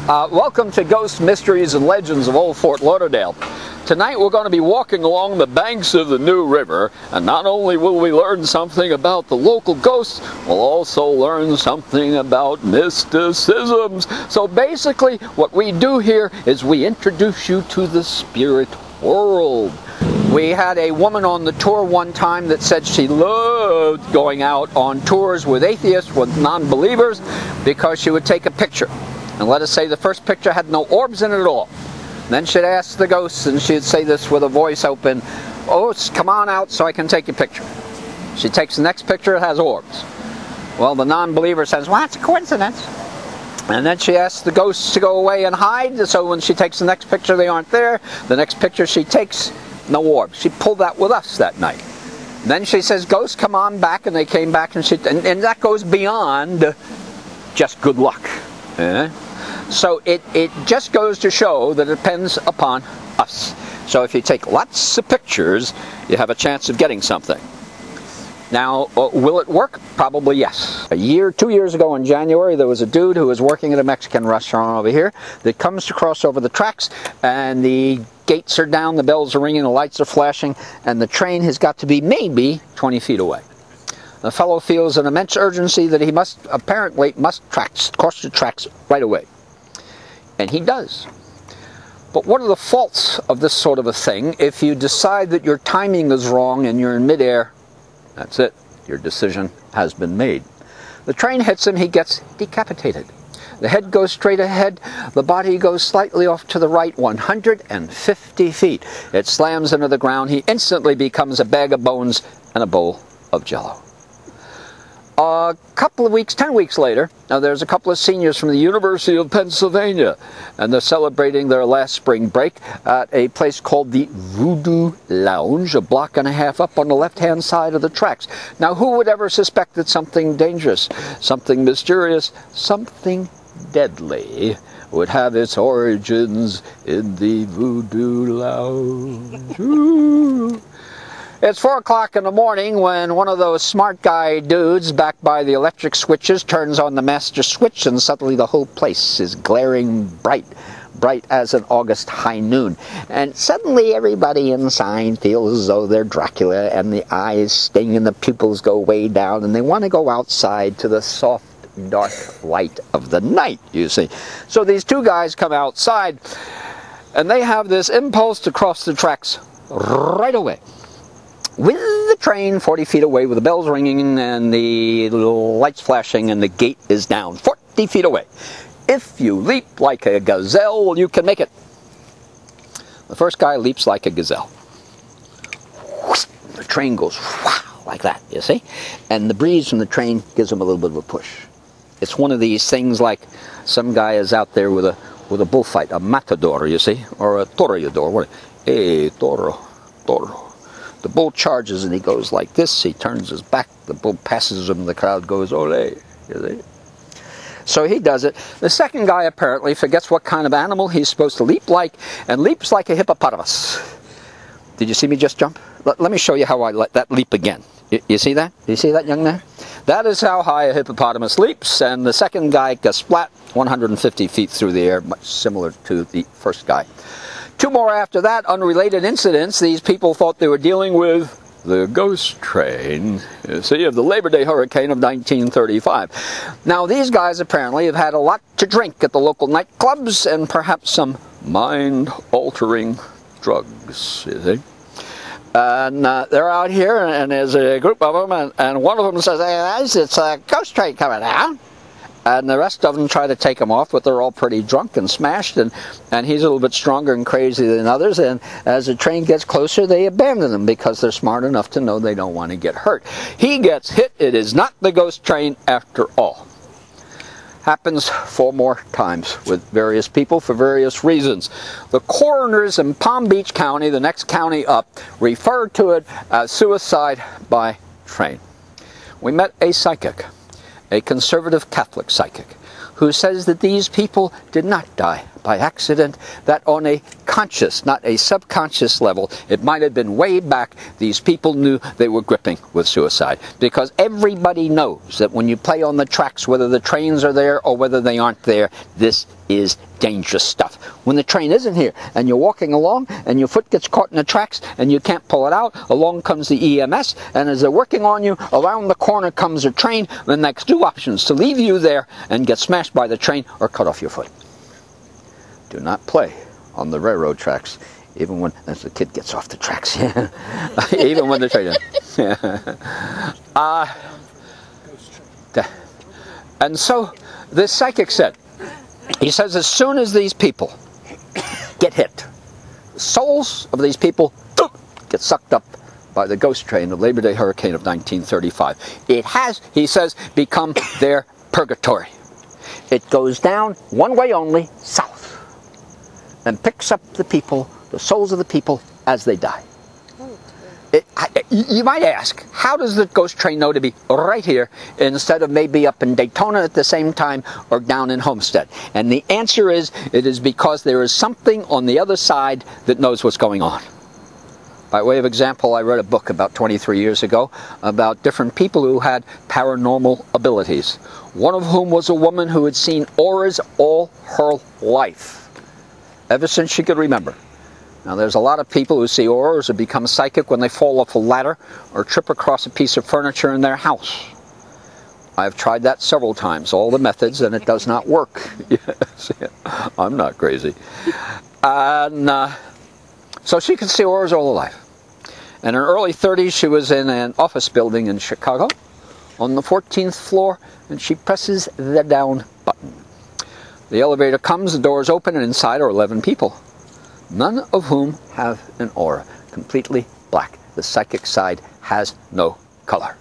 Welcome to Ghost Mysteries and Legends of Old Fort Lauderdale. Tonight we're going to be walking along the banks of the New River, and not only will we learn something about the local ghosts, we'll also learn something about mysticisms. So basically what we do here is we introduce you to the spirit world. We had a woman on the tour one time that said she loved going out on tours with atheists, with non-believers, because she would take a picture. And let us say the first picture had no orbs in it at all. Then she'd ask the ghosts, and she'd say this with a voice open, "Oh, come on out so I can take your picture." She takes the next picture, it has orbs. Well, the non-believer says, "Well, it's a coincidence." And then she asks the ghosts to go away and hide, so when she takes the next picture, they aren't there. The next picture she takes, no orbs. She pulled that with us that night. Then she says, "Ghosts, come on back," and they came back, and that goes beyond just good luck. So it just goes to show that it depends upon us. So if you take lots of pictures, you have a chance of getting something. Now, will it work? Probably yes. 2 years ago in January, there was a dude who was working at a Mexican restaurant over here that comes to cross over the tracks, and the gates are down, the bells are ringing, the lights are flashing, and the train has got to be maybe 20 feet away. The fellow feels an immense urgency that he must cross the tracks right away. And he does. But what are the faults of this sort of a thing? If you decide that your timing is wrong and you're in midair, that's it. Your decision has been made. The train hits him, he gets decapitated. The head goes straight ahead, the body goes slightly off to the right, 150 feet. It slams into the ground, he instantly becomes a bag of bones and a bowl of jello. A couple of weeks, 10 weeks later, now there's a couple of seniors from the University of Pennsylvania, and they're celebrating their last spring break at a place called the Voodoo Lounge, a block and a half up on the left-hand side of the tracks. Now, who would ever suspect that something dangerous, something mysterious, something deadly would have its origins in the Voodoo Lounge? Ooh. It's 4 o'clock in the morning when one of those smart guy dudes back by the electric switches turns on the master switch, and suddenly the whole place is glaring bright as an August high noon. And suddenly everybody inside feels as though they're Dracula, and the eyes sting and the pupils go way down, and they want to go outside to the soft, dark light of the night, you see. So these two guys come outside, and they have this impulse to cross the tracks right away. With the train 40 feet away, with the bells ringing and the lights flashing and the gate is down 40 feet away. If you leap like a gazelle, you can make it. The first guy leaps like a gazelle. The train goes like that, you see? And the breeze from the train gives him a little bit of a push. It's one of these things like some guy is out there with a bullfight, a matador, you see, or a toreador. Hey, toro. The bull charges and he goes like this, he turns his back, the bull passes him, the crowd goes, "Ole," you see? So he does it. The second guy apparently forgets what kind of animal he's supposed to leap like, and leaps like a hippopotamus. Did you see me just jump? Let me show you how I let that leap again. You see that? Do you see that, young man? That is how high a hippopotamus leaps, and the second guy goes splat 150 feet through the air, much similar to the first guy. 2 more after that, unrelated incidents. These people thought they were dealing with the ghost train, you see, of the Labor Day hurricane of 1935. Now, these guys apparently have had a lot to drink at the local nightclubs and perhaps some mind-altering drugs, you see. And they're out here, and there's a group of them, and one of them says, "Hey guys, it's a ghost train coming down." And the rest of them try to take him off, but they're all pretty drunk and smashed, and he's a little bit stronger and crazy than others, and as the train gets closer, they abandon him because they're smart enough to know they don't want to get hurt. He gets hit. It is not the ghost train after all. Happens 4 more times with various people for various reasons. The coroners in Palm Beach County, the next county up, refer to it as suicide by train. We met a psychic, a conservative Catholic psychic, who says that these people did not die by accident, that on a conscious, not a subconscious level, it might have been way back, these people knew they were gripping with suicide. Because everybody knows that when you play on the tracks, whether the trains are there or whether they aren't there, this is dangerous stuff. When the train isn't here and you're walking along and your foot gets caught in the tracks and you can't pull it out, along comes the EMS, and as they're working on you, around the corner comes a train, then there's two options: to leave you there and get smashed by the train, or cut off your foot. Do not play on the railroad tracks, even when, as the kid gets off the tracks, even when the train is. And so this psychic said, he says, as soon as these people get hit, the souls of these people get sucked up by the ghost train, the Labor Day hurricane of 1935. It has, he says, become their purgatory. It goes down one way only, south, and picks up the people, the souls of the people, as they die. You might ask, how does the ghost train know to be right here instead of maybe up in Daytona at the same time or down in Homestead? And the answer is, it is because there is something on the other side that knows what's going on. By way of example, I read a book about 23 years ago about different people who had paranormal abilities. One of whom was a woman who had seen auras all her life, ever since she could remember. Now, there's a lot of people who see auras or become psychic when they fall off a ladder or trip across a piece of furniture in their house. I've tried that several times, all the methods, and it does not work. Yes, I'm not crazy. And so she could see auras all her life. In her early 30s, she was in an office building in Chicago on the 14th floor, and she presses the down button. The elevator comes, the doors open, and inside are 11 people. None of whom have an aura, completely black. The psychic side has no color.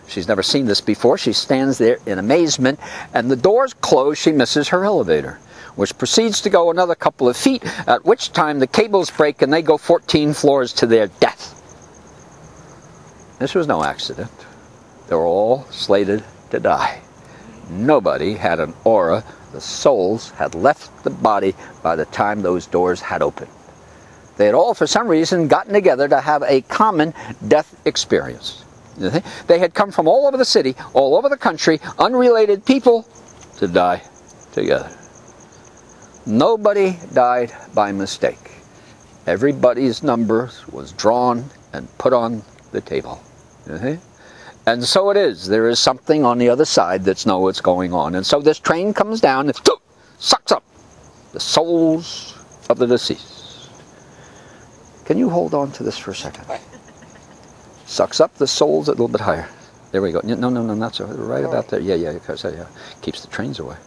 She's never seen this before. She stands there in amazement, and the doors close. She misses her elevator, which proceeds to go another couple of feet, at which time the cables break and they go 14 floors to their death. This was no accident. They were all slated to die. Nobody had an aura. The souls had left the body by the time those doors had opened. They had all, for some reason, gotten together to have a common death experience. They had come from all over the city, all over the country, unrelated people, to die together. Nobody died by mistake. Everybody's number was drawn and put on the table. And so it is. There is something on the other side that's know what's going on. And so this train comes down and sucks up the souls of the deceased. Can you hold on to this for a second? Sucks up the souls a little bit higher. There we go. No, not so. Right about there. Yeah, because keeps the trains away.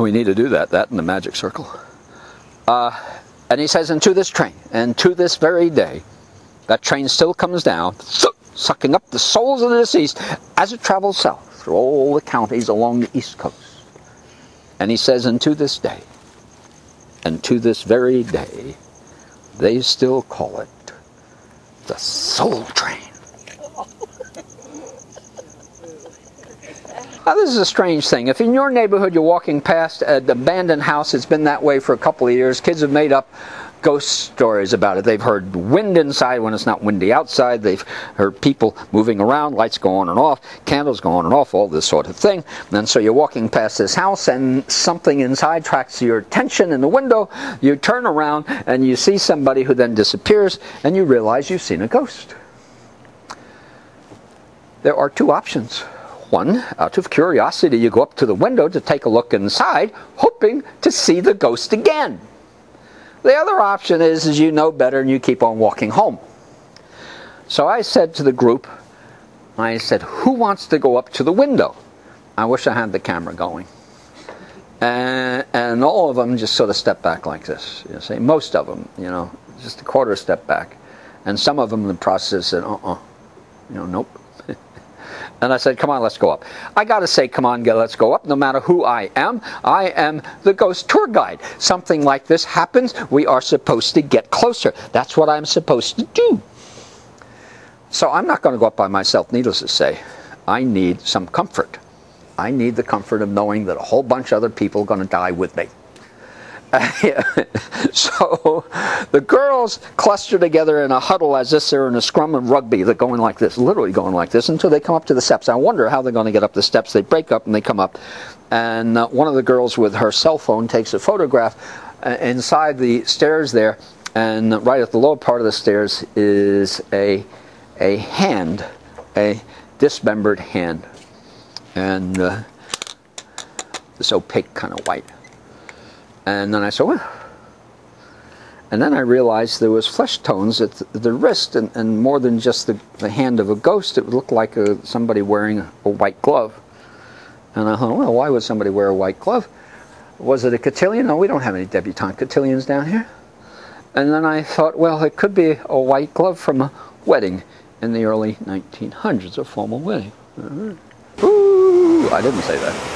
We need to do that in the magic circle. And he says, and to this train, and to this very day, that train still comes down, sucking up the souls of the deceased as it travels south through all the counties along the East Coast. And he says, and to this day, and to this very day, they still call it the Soul Train. Now, this is a strange thing. If in your neighborhood you're walking past an abandoned house, it's been that way for a couple of years, kids have made up ghost stories about it. They've heard wind inside when it's not windy outside. They've heard people moving around, lights go on and off, candles go on and off, all this sort of thing. And so you're walking past this house and something inside attracts your attention in the window. You turn around and you see somebody who then disappears and you realize you've seen a ghost. There are two options. One, out of curiosity, you go up to the window to take a look inside, hoping to see the ghost again. The other option is you know better and you keep on walking home. So I said to the group, I said, who wants to go up to the window? I wish I had the camera going. And all of them just sort of stepped back like this. You see, most of them, just a quarter step back. And some of them in the process said, nope. And I said, come on, let's go up. I got to say, come on, let's go up. No matter who I am the ghost tour guide. Something like this happens, we are supposed to get closer. That's what I'm supposed to do. So I'm not going to go up by myself, needless to say. I need some comfort. I need the comfort of knowing that a whole bunch of other people are going to die with me. So the girls cluster together in a huddle as if they're in a scrum of rugby. They're going like this, literally going like this, until they come up to the steps. I wonder how they're going to get up the steps. They break up and they come up. And one of the girls with her cell phone takes a photograph inside the stairs there. And right at the lower part of the stairs is a hand, a dismembered hand. And this opaque kind of white. And then I said, well, and then I realized there was flesh tones at the wrist, and more than just the hand of a ghost. It looked like somebody wearing a white glove. And I thought, well, why would somebody wear a white glove? Was it a cotillion? No, we don't have any debutante cotillions down here. And then I thought, well, it could be a white glove from a wedding in the early 1900s, a formal wedding. Ooh, I didn't say that.